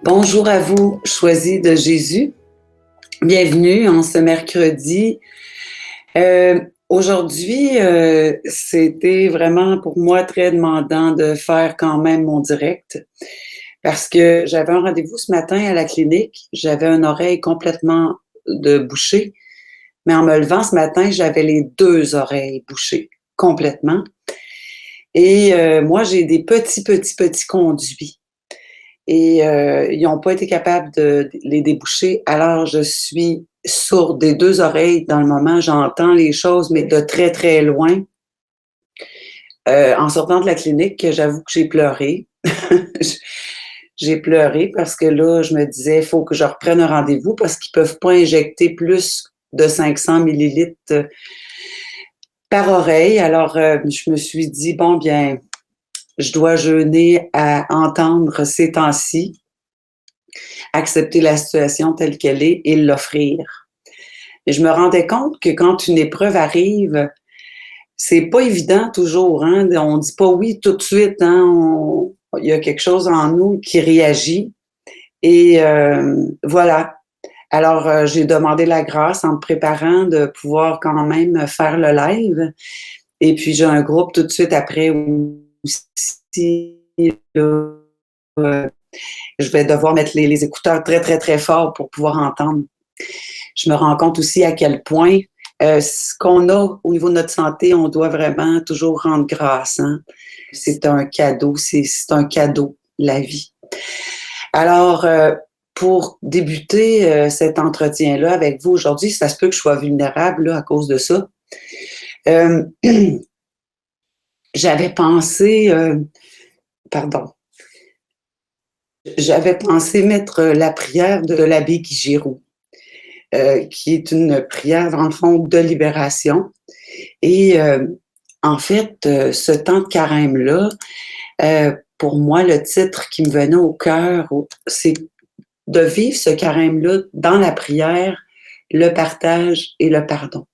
Bonjour à vous, choisis de Jésus. Bienvenue en ce mercredi. Aujourd'hui, c'était vraiment pour moi très demandant de faire quand même mon direct parce que j'avais un rendez-vous ce matin à la clinique. J'avais une oreille complètement de bouchée, mais en me levant ce matin, j'avais les 2 oreilles bouchées complètement et moi, j'ai des petits conduits. Et ils n'ont pas été capables de les déboucher. Alors, je suis sourde des 2 oreilles dans le moment. J'entends les choses, mais de très, très loin. En sortant de la clinique, j'avoue que j'ai pleuré. J'ai pleuré parce que là, je me disais: «Il faut que je reprenne un rendez-vous» parce qu'ils peuvent pas injecter plus de 500 millilitres par oreille. Alors, je me suis dit: «Bon, bien, je dois jeûner à entendre ces temps-ci». Accepter la situation telle qu'elle est et l'offrir. Et je me rendais compte que quand une épreuve arrive, c'est pas évident toujours, hein. On dit pas oui tout de suite, hein. Il y a quelque chose en nous qui réagit et voilà. Alors, j'ai demandé la grâce en me préparant de pouvoir quand même faire le live et puis j'ai un groupe tout de suite après aussi, là, je vais devoir mettre les écouteurs très, très, très fort pour pouvoir entendre. Je me rends compte aussi à quel point ce qu'on a au niveau de notre santé, on doit vraiment toujours rendre grâce. Hein? C'est un cadeau, c'est un cadeau, la vie. Alors, pour débuter cet entretien-là avec vous aujourd'hui, ça se peut que je sois vulnérable là, à cause de ça. Euh, j'avais pensé, pardon, j'avais pensé mettre la prière de l'abbé Guy Giroux. Qui est une prière, dans le fond, de libération. Et en fait, ce temps de carême-là, pour moi, le titre qui me venait au cœur, c'est de vivre ce carême-là dans la prière, le partage et le pardon.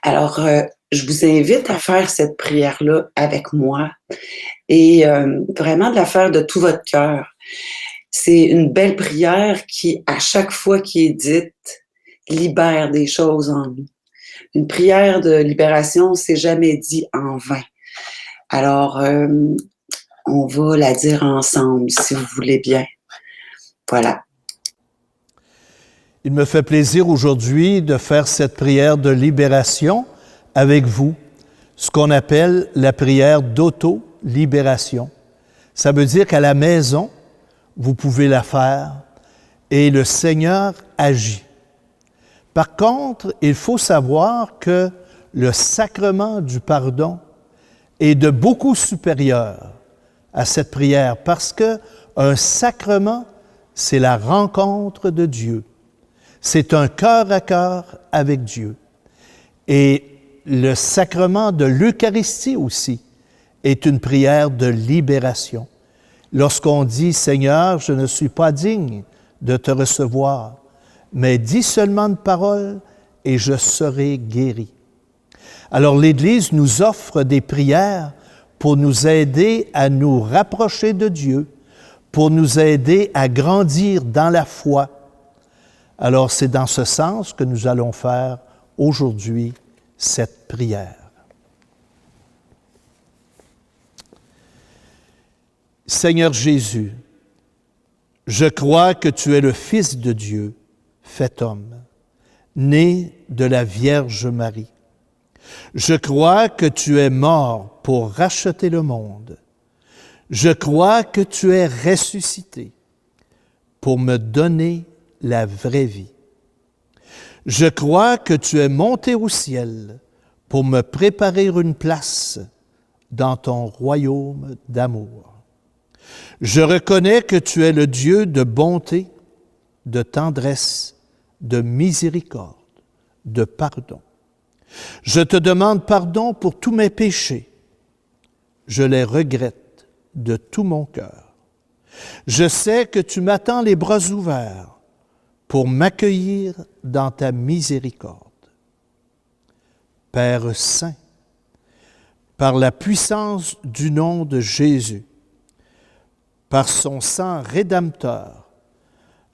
Alors, je vous invite à faire cette prière-là avec moi et vraiment de la faire de tout votre cœur. C'est une belle prière qui, à chaque fois qui est dite, libère des choses en nous. Une prière de libération, c'est jamais dit en vain. Alors, on va la dire ensemble, si vous voulez bien. Voilà. Il me fait plaisir aujourd'hui de faire cette prière de libération avec vous, ce qu'on appelle la prière d'auto-libération. Ça veut dire qu'à la maison, vous pouvez la faire et le Seigneur agit. Par contre, il faut savoir que le sacrement du pardon est de beaucoup supérieur à cette prière parce qu'un sacrement, c'est la rencontre de Dieu. C'est un cœur à cœur avec Dieu. Et le sacrement de l'Eucharistie aussi est une prière de libération. Lorsqu'on dit « Seigneur, je ne suis pas digne de te recevoir », mais dis seulement une parole et je serai guéri. Alors l'Église nous offre des prières pour nous aider à nous rapprocher de Dieu, pour nous aider à grandir dans la foi. Alors c'est dans ce sens que nous allons faire aujourd'hui cette prière. Seigneur Jésus, je crois que tu es le Fils de Dieu, fait homme, né de la Vierge Marie. Je crois que tu es mort pour racheter le monde. Je crois que tu es ressuscité pour me donner la vraie vie. Je crois que tu es monté au ciel pour me préparer une place dans ton royaume d'amour. Je reconnais que tu es le Dieu de bonté, de tendresse, de miséricorde, de pardon. Je te demande pardon pour tous mes péchés. Je les regrette de tout mon cœur. Je sais que tu m'attends les bras ouverts pour m'accueillir dans ta miséricorde. Père Saint, par la puissance du nom de Jésus, par son sang rédempteur,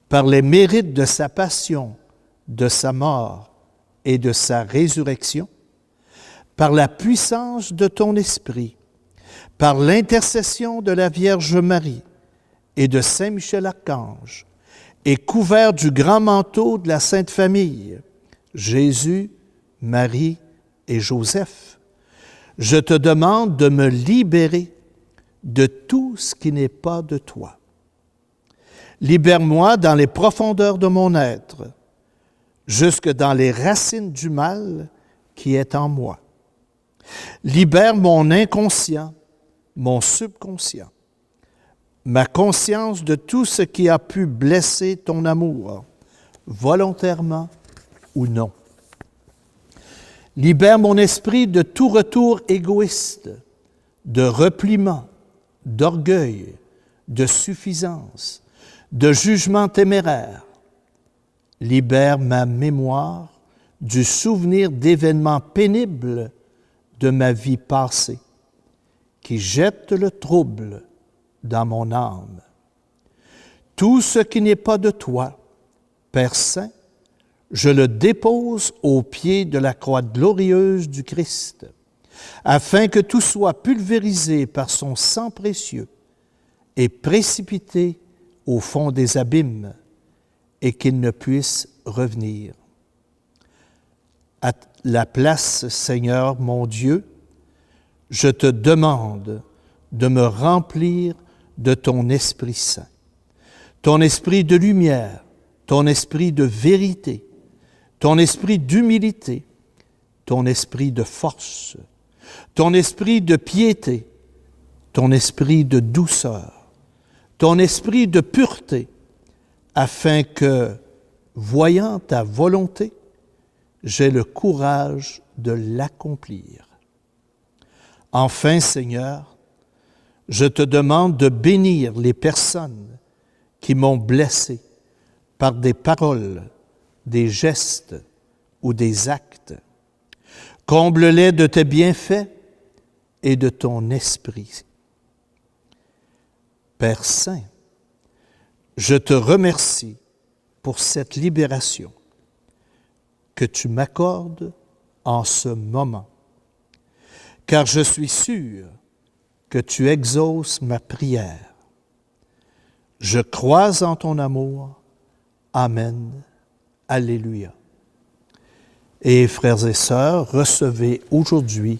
par les mérites de sa passion, de sa mort et de sa résurrection, par la puissance de ton esprit, par l'intercession de la Vierge Marie et de Saint Michel Archange, et couvert du grand manteau de la Sainte Famille, Jésus, Marie et Joseph, je te demande de me libérer de tout ce qui n'est pas de toi. Libère-moi dans les profondeurs de mon être, jusque dans les racines du mal qui est en moi. Libère mon inconscient, mon subconscient, ma conscience de tout ce qui a pu blesser ton amour, volontairement ou non. Libère mon esprit de tout retour égoïste, de repliement, d'orgueil, de suffisance, de jugement téméraire. Libère ma mémoire du souvenir d'événements pénibles de ma vie passée, qui jettent le trouble dans mon âme. Tout ce qui n'est pas de toi, Père Saint, je le dépose aux pieds de la croix glorieuse du Christ, afin que tout soit pulvérisé par son sang précieux et précipité au fond des abîmes, et qu'il ne puisse revenir. À la place, Seigneur mon Dieu, je te demande de me remplir de ton Esprit Saint, ton esprit de lumière, ton esprit de vérité, ton esprit d'humilité, ton esprit de force, ton esprit de piété, ton esprit de douceur, ton esprit de pureté, afin que, voyant ta volonté, j'ai le courage de l'accomplir. Enfin, Seigneur, je te demande de bénir les personnes qui m'ont blessé par des paroles, des gestes ou des actes. Comble-les de tes bienfaits et de ton esprit. Père Saint, je te remercie pour cette libération que tu m'accordes en ce moment, car je suis sûr que tu exauces ma prière. Je crois en ton amour. Amen. Alléluia. Et frères et sœurs, recevez aujourd'hui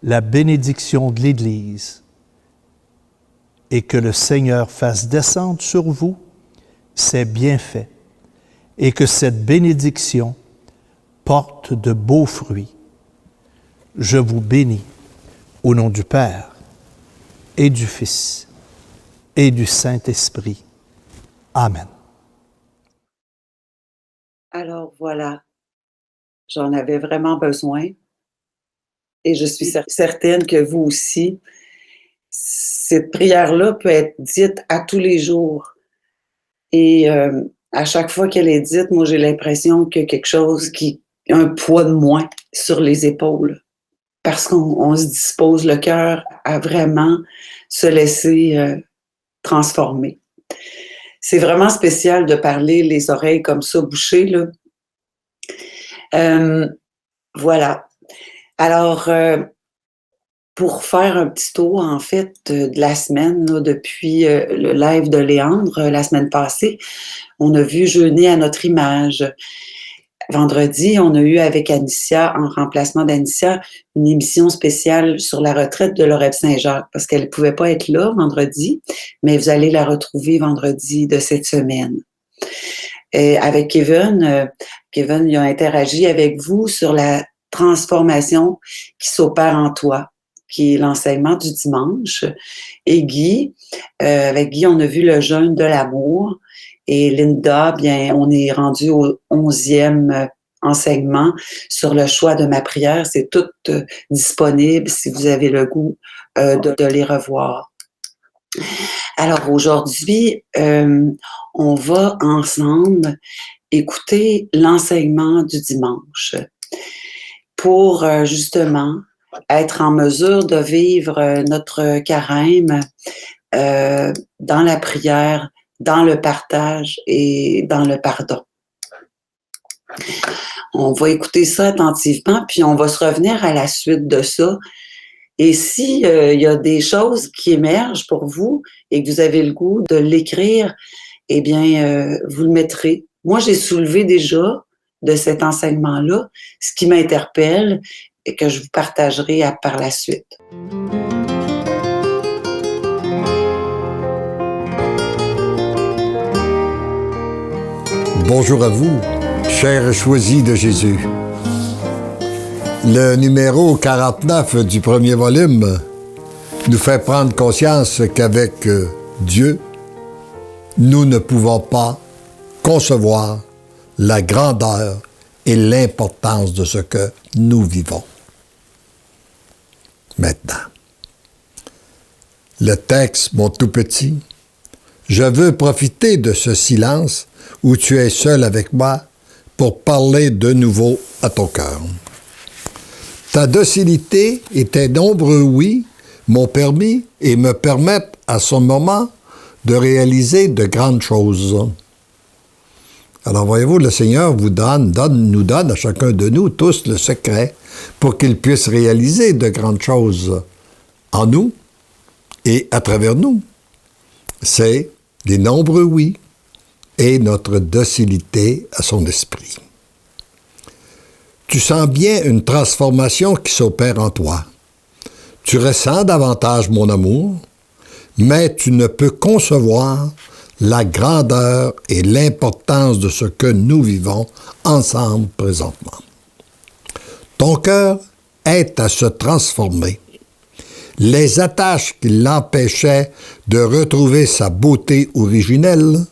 la bénédiction de l'Église et que le Seigneur fasse descendre sur vous ses bienfaits et que cette bénédiction porte de beaux fruits. Je vous bénis au nom du Père et du Fils et du Saint-Esprit. Amen. Alors voilà, j'en avais vraiment besoin et je suis certaine que vous aussi. Cette prière-là peut être dite à tous les jours. Et à chaque fois qu'elle est dite, moi, j'ai l'impression qu'il y a quelque chose qui a un poids de moins sur les épaules. Parce qu'on se dispose le cœur à vraiment se laisser transformer. C'est vraiment spécial de parler les oreilles comme ça, bouchées, là. Voilà. Alors, pour faire un petit tour, en fait, de la semaine, là, depuis le live de Léandre, la semaine passée, on a vu Jeûner à notre image. Vendredi, on a eu avec Anicia, en remplacement d'Anicia, une émission spéciale sur la retraite de Laurette Saint-Jacques, parce qu'elle ne pouvait pas être là vendredi, mais vous allez la retrouver vendredi de cette semaine. Et avec Kevin, il a interagi avec vous sur la transformation qui s'opère en toi, qui est l'enseignement du dimanche. Et Guy, avec Guy, on a vu le jeûne de l'amour. Et Linda, bien, on est rendu au 11e enseignement sur le choix de ma prière. C'est tout disponible si vous avez le goût de les revoir. Alors aujourd'hui, on va ensemble écouter l'enseignement du dimanche pour justement être en mesure de vivre notre carême dans la prière, dans le partage et dans le pardon. On va écouter ça attentivement, puis on va se revenir à la suite de ça. Et si il y a des choses qui émergent pour vous et que vous avez le goût de l'écrire, eh bien, vous le mettrez. Moi, j'ai soulevé déjà de cet enseignement-là ce qui m'interpelle et que je vous partagerai par la suite. Bonjour à vous, chers choisis de Jésus. Le numéro 49 du premier volume nous fait prendre conscience qu'avec Dieu, nous ne pouvons pas concevoir la grandeur et l'importance de ce que nous vivons. Maintenant, le texte, mon tout petit, je veux profiter de ce silence où tu es seul avec moi pour parler de nouveau à ton cœur. Ta docilité et tes nombreux oui m'ont permis et me permettent à ce moment de réaliser de grandes choses. Alors voyez-vous, le Seigneur nous donne à chacun de nous tous le secret pour qu'il puisse réaliser de grandes choses en nous et à travers nous. C'est les nombreux oui et notre docilité à son esprit. Tu sens bien une transformation qui s'opère en toi. Tu ressens davantage mon amour, mais tu ne peux concevoir la grandeur et l'importance de ce que nous vivons ensemble présentement. Ton cœur est à se transformer. Les attaches qui l'empêchaient de retrouver sa beauté originelle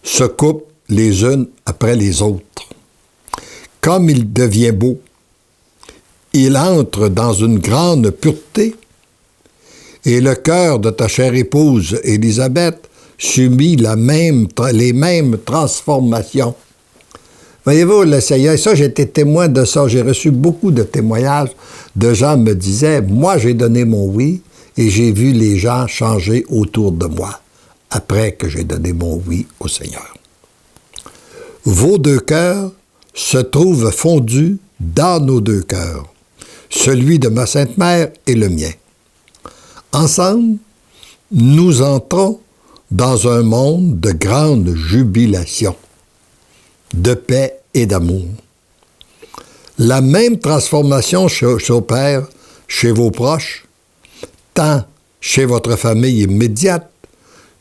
se coupent les unes après les autres. Comme il devient beau, il entre dans une grande pureté et le cœur de ta chère épouse, Élisabeth, subit les mêmes transformations. Voyez-vous, le Seigneur, ça, j'ai été témoin de ça. J'ai reçu beaucoup de témoignages de gens me disaient, moi, j'ai donné mon oui et j'ai vu les gens changer autour de moi après que j'ai donné mon oui au Seigneur. Vos deux cœurs se trouvent fondus dans nos deux cœurs, celui de ma Sainte Mère et le mien. Ensemble, nous entrons dans un monde de grande jubilation, de paix et d'amour. La même transformation s'opère chez vos proches, tant chez votre famille immédiate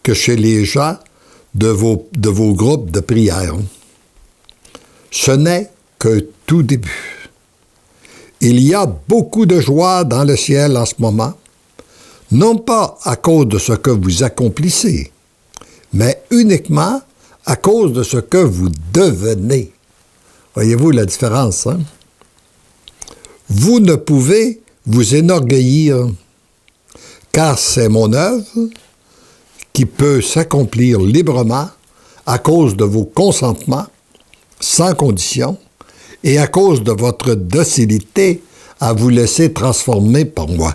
que chez les gens de vos groupes de prière. Ce n'est que tout début. Il y a beaucoup de joie dans le ciel en ce moment, non pas à cause de ce que vous accomplissez, mais uniquement à cause de ce que vous devenez. Voyez-vous la différence, hein? Vous ne pouvez vous énorgueillir, car c'est mon œuvre qui peut s'accomplir librement à cause de vos consentements, sans condition, et à cause de votre docilité à vous laisser transformer par moi.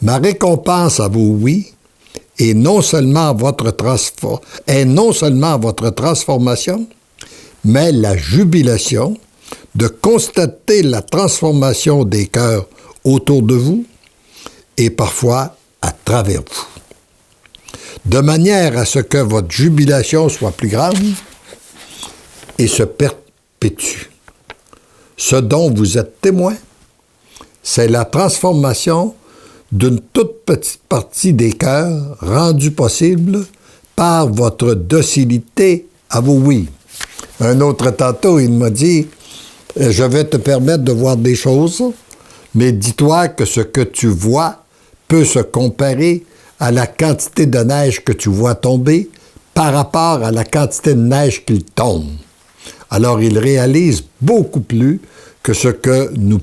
Ma récompense à vos oui est non seulement votre transformation, mais la jubilation de constater la transformation des cœurs autour de vous et parfois à travers vous. De manière à ce que votre jubilation soit plus grande et se perpétue. Ce dont vous êtes témoin, c'est la transformation d'une toute petite partie des cœurs rendue possible par votre docilité à vos oui. Un autre tantôt, il m'a dit, je vais te permettre de voir des choses, mais dis-toi que ce que tu vois peut se comparer à la quantité de neige que tu vois tomber par rapport à la quantité de neige qu'il tombe. Alors, il réalise beaucoup plus que ce que nous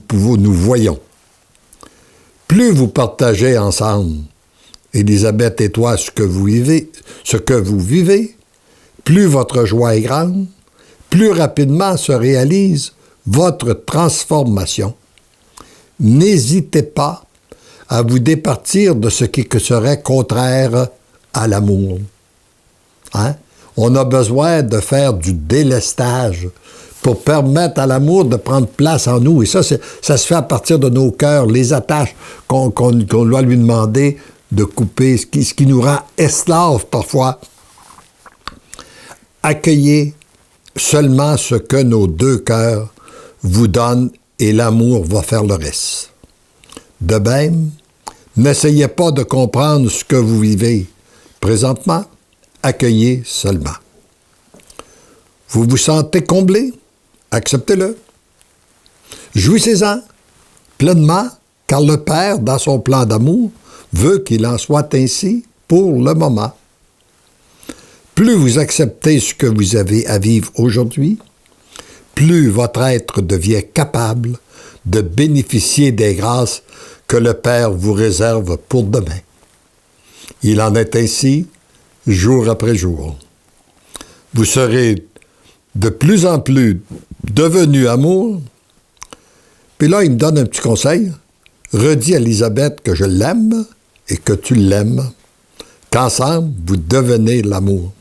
voyons. Plus vous partagez ensemble, Élisabeth et toi, ce que vous vivez, plus votre joie est grande, plus rapidement se réalise votre transformation. N'hésitez pas à vous départir de ce qui serait contraire à l'amour. Hein? On a besoin de faire du délestage pour permettre à l'amour de prendre place en nous. Et ça se fait à partir de nos cœurs, les attaches qu'on doit lui demander de couper, ce qui nous rend esclaves parfois. Accueillez seulement ce que nos deux cœurs vous donnent et l'amour va faire le reste. De même, n'essayez pas de comprendre ce que vous vivez présentement, accueillez seulement. Vous vous sentez comblé? Acceptez-le. Jouissez-en pleinement, car le Père, dans son plan d'amour, veut qu'il en soit ainsi pour le moment. Plus vous acceptez ce que vous avez à vivre aujourd'hui, plus votre être devient capable de bénéficier des grâces que le Père vous réserve pour demain. Il en est ainsi jour après jour. Vous serez de plus en plus devenu amour. Puis là, il me donne un petit conseil. Redis à Élisabeth que je l'aime et que tu l'aimes, qu'ensemble, vous devenez l'amour.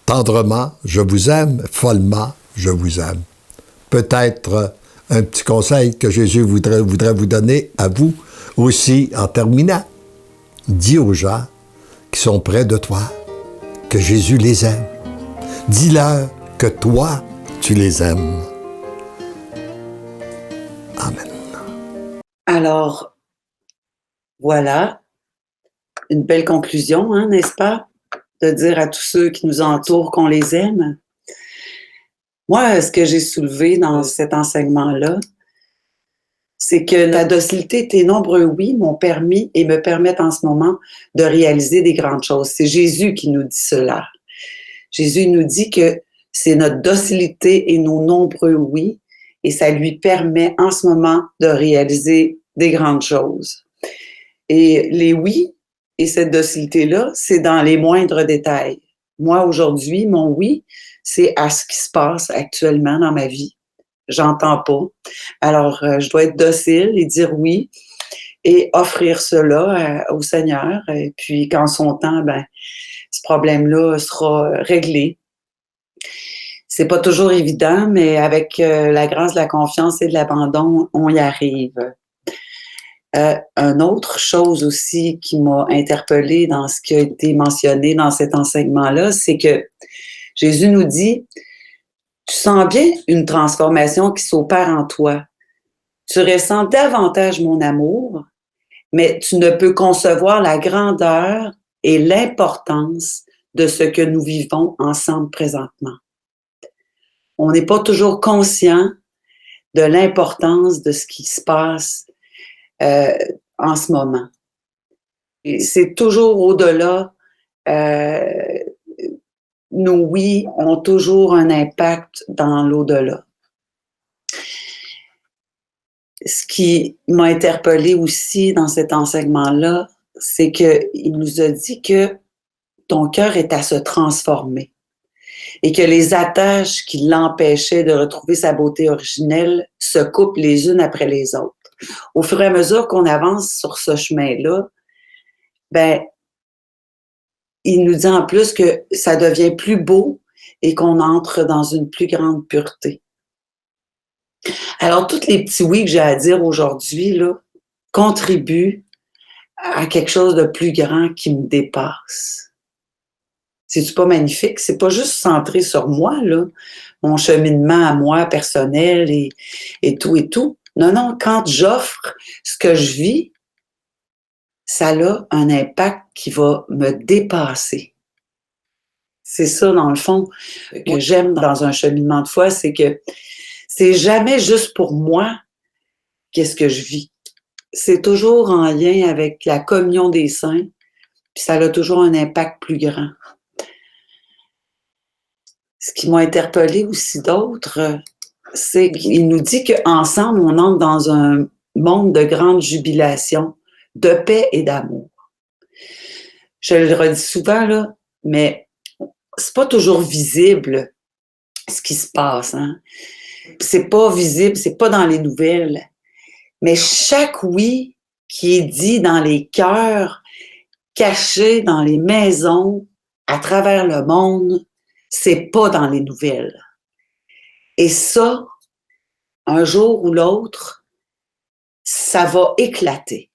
Tendrement, je vous aime, follement, je vous aime. Peut-être un petit conseil que Jésus voudrait vous donner à vous aussi en terminant. Dis aux gens qui sont près de toi que Jésus les aime. Dis-leur que toi, tu les aimes. Amen. Alors, voilà, une belle conclusion, hein, n'est-ce pas? De dire à tous ceux qui nous entourent qu'on les aime. Moi, ce que j'ai soulevé dans cet enseignement-là, c'est que la docilité, tes nombreux oui m'ont permis et me permettent en ce moment de réaliser des grandes choses. C'est Jésus qui nous dit cela. Jésus nous dit que c'est notre docilité et nos nombreux oui, et ça lui permet en ce moment de réaliser des grandes choses. Et les oui et cette docilité-là, c'est dans les moindres détails. Moi, aujourd'hui, mon oui, c'est à ce qui se passe actuellement dans ma vie. J'entends pas. Alors, je dois être docile et dire oui et offrir cela au Seigneur. Et puis, qu'en son temps, ce problème-là sera réglé. C'est pas toujours évident, mais avec la grâce de la confiance et de l'abandon, on y arrive. Une autre chose aussi qui m'a interpellée dans ce qui a été mentionné dans cet enseignement-là, c'est que Jésus nous dit, tu sens bien une transformation qui s'opère en toi. Tu ressens davantage mon amour, mais tu ne peux concevoir la grandeur et l'importance de ce que nous vivons ensemble présentement. On n'est pas toujours conscient de l'importance de ce qui se passe en ce moment. Et c'est toujours au-delà. Nos oui ont toujours un impact dans l'au-delà. Ce qui m'a interpellée aussi dans cet enseignement-là, c'est qu'il nous a dit que ton cœur est à se transformer et que les attaches qui l'empêchaient de retrouver sa beauté originelle se coupent les unes après les autres. Au fur et à mesure qu'on avance sur ce chemin-là, il nous dit en plus que ça devient plus beau et qu'on entre dans une plus grande pureté. Alors, tous les petits oui que j'ai à dire aujourd'hui, là, contribuent à quelque chose de plus grand qui me dépasse. C'est-tu pas magnifique? C'est pas juste centré sur moi, là, mon cheminement à moi personnel et tout et tout. Non, quand j'offre ce que je vis, ça a un impact qui va me dépasser. C'est ça, dans le fond, que j'aime dans un cheminement de foi, c'est que c'est jamais juste pour moi qu'est-ce que je vis. C'est toujours en lien avec la communion des saints, puis ça a toujours un impact plus grand. Ce qui m'a interpellée aussi d'autre, c'est qu'il nous dit qu'ensemble, on entre dans un monde de grande jubilation, de paix et d'amour. Je le redis souvent, là, mais c'est pas toujours visible ce qui se passe. Hein? C'est pas visible, c'est pas dans les nouvelles. Mais chaque oui qui est dit dans les cœurs, caché dans les maisons, à travers le monde, c'est pas dans les nouvelles. Et ça, un jour ou l'autre, ça va éclater.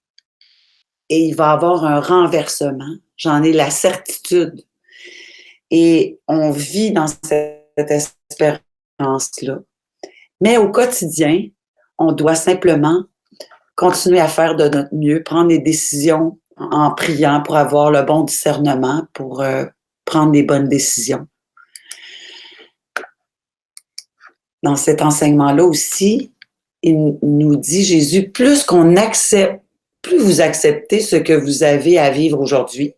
Et il va y avoir un renversement. J'en ai la certitude. Et on vit dans cette espérance-là. Mais au quotidien, on doit simplement continuer à faire de notre mieux, prendre des décisions en priant pour avoir le bon discernement, pour prendre les bonnes décisions. Dans cet enseignement-là aussi, il nous dit, Jésus, plus vous acceptez ce que vous avez à vivre aujourd'hui,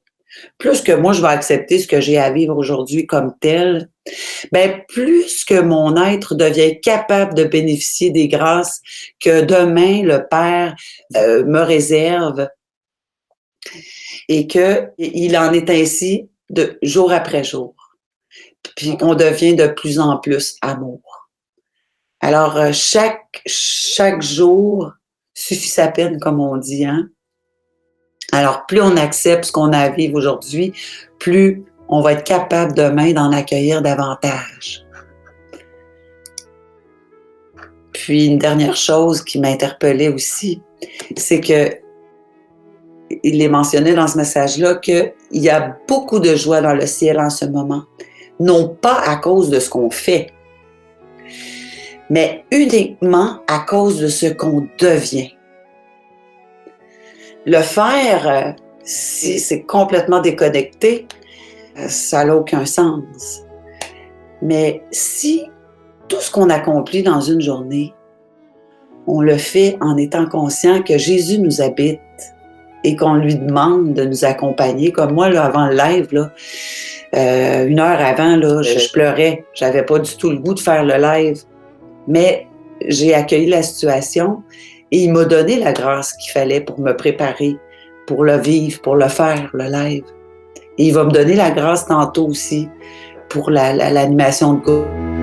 plus que moi je vais accepter ce que j'ai à vivre aujourd'hui comme tel, ben plus que mon être devient capable de bénéficier des grâces que demain le Père me réserve et que il en est ainsi de jour après jour. Puis on devient de plus en plus amour. Alors chaque jour suffit sa peine, comme on dit, hein. Alors, plus on accepte ce qu'on a à vivre aujourd'hui, plus on va être capable demain d'en accueillir davantage. Puis, une dernière chose qui m'interpellait aussi, c'est que il est mentionné dans ce message-là qu'il y a beaucoup de joie dans le ciel en ce moment. Non pas à cause de ce qu'on fait, mais uniquement à cause de ce qu'on devient. Le faire, si c'est complètement déconnecté, ça n'a aucun sens. Mais si tout ce qu'on accomplit dans une journée, on le fait en étant conscient que Jésus nous habite et qu'on lui demande de nous accompagner, comme moi, là, avant le live, là, 1 heure avant, là, je pleurais. J'avais pas du tout le goût de faire le live. Mais j'ai accueilli la situation. Et il m'a donné la grâce qu'il fallait pour me préparer, pour le vivre, pour le faire, le live. Et il va me donner la grâce tantôt aussi pour l'animation de groupe.